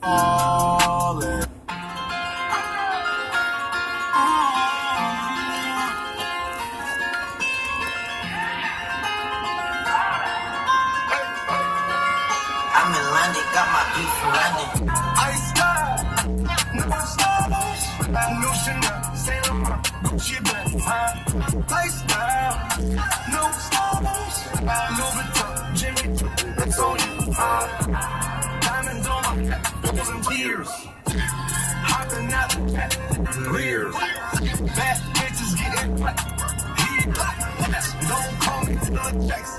All in. I'm in London, got my beef from London. Ice style, no stylish, no Chanel, Saint Laurent, Gucci bag, lifestyle, no stylish, Louis Vuitton, Jimmy Choo, that's on you. Diamonds on my neck, bills and tears, hopping out the cat, leers, bad bitches getting wet. Don't call me till the checks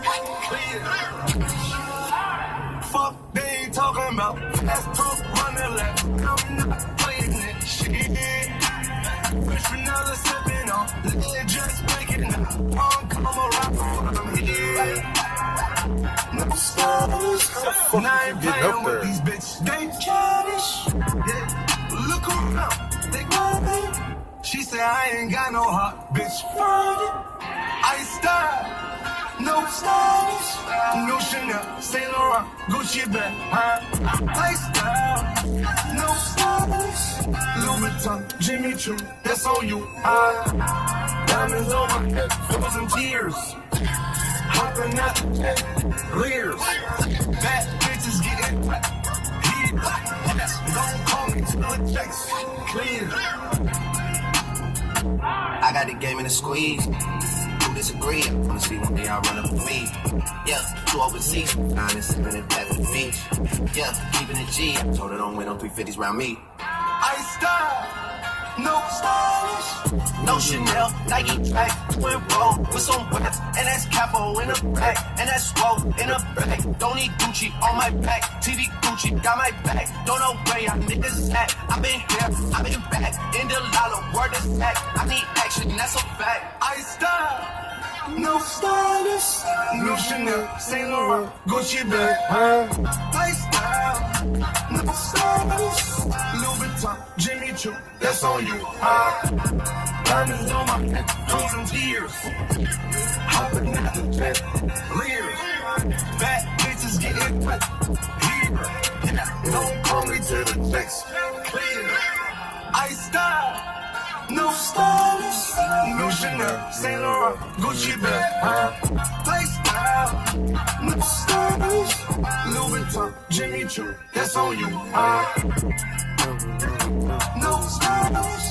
clear. Fuck they ain't talking about. Let's talk running left. I'm not playing that shit. Fresh vanilla sipping on. Lily just breaking up. Come around. I'm here. No stars. And I ain't playing with these bitches. They childish. Yeah. Look around. They got me. She said I ain't got no heart. Bitch, find it. I style. No stylish, no Chanel, Saint Laurent, Gucci bag, lifestyle. No stylish, Louis Vuitton, Jimmy Choo, that's on you. Diamonds on my head, bills and tears, hopping out the jet, leers. Bad bitches getting wet. Don't call me till the checks clear. I got the game in a squeeze. Disagree, I wanna see one day I run up for me. Yeah, two overseas, honest, sipping it back with the beach. Yeah, keeping it G, I told her don't win on 350s round me. I style, no stylish, no Chanel, Nike track, twin roll with some whips, and that's capo in the back, and that's roll in the back. Don't need Gucci on my back, TV Gucci got my back. Don't know where y'all niggas at. I been here, I been back, in the lala, word is back. I need action, that's a fact. I style. No stylish, no Chanel, Saint Laurent, Gucci bag, lifestyle. No stylish, Louis Vuitton, Jimmy Choo, that's on you. Diamonds on my neck, bills and tears, hopping out the jet, leers. Bad bitches getting wet. Here, don't call me till the checks clear. I style. No stylish, no Chanel, Saint Laurent, Gucci bag, lifestyle. No stylish, Louis Vuitton, Jimmy Choo, that's on you. No stylish.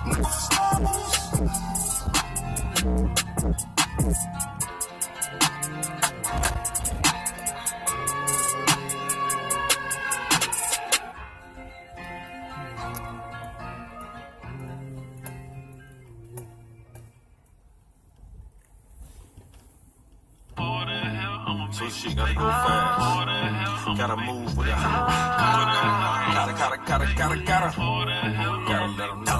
No stylish. So shit gotta go fast. Gotta move with it. Gotta let them know.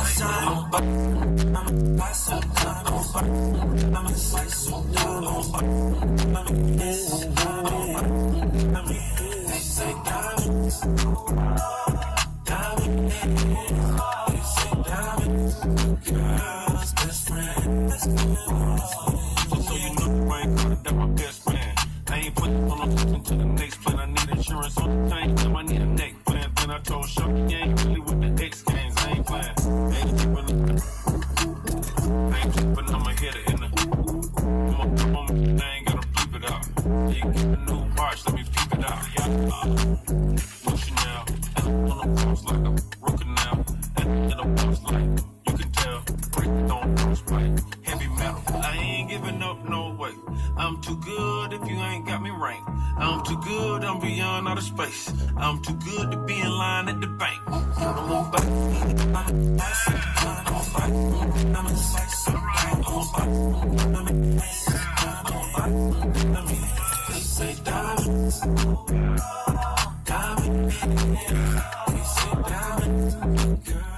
So you know I ain't caught that my best friend. I ain't putting on to the next plan. I need insurance on the tank. I need a neck plan. Then I told Shorty, you ain't really with the X games. I ain't playing. I ain't tripping. I'ma hit it in the. I ain't gotta bleep it out. You get a new watch, let me peep it out. Yeah. Pushing now. And on the walls like a broken now. And the walls like you can tell. Break on cross right. Heavy metal. I ain't giving up no way. I'm too good if you ain't got me ranked. I'm too good, I'm beyond outer space. I'm too good to be in line at the bank. I'm back. Say diamonds, diamonds, diamonds, girl.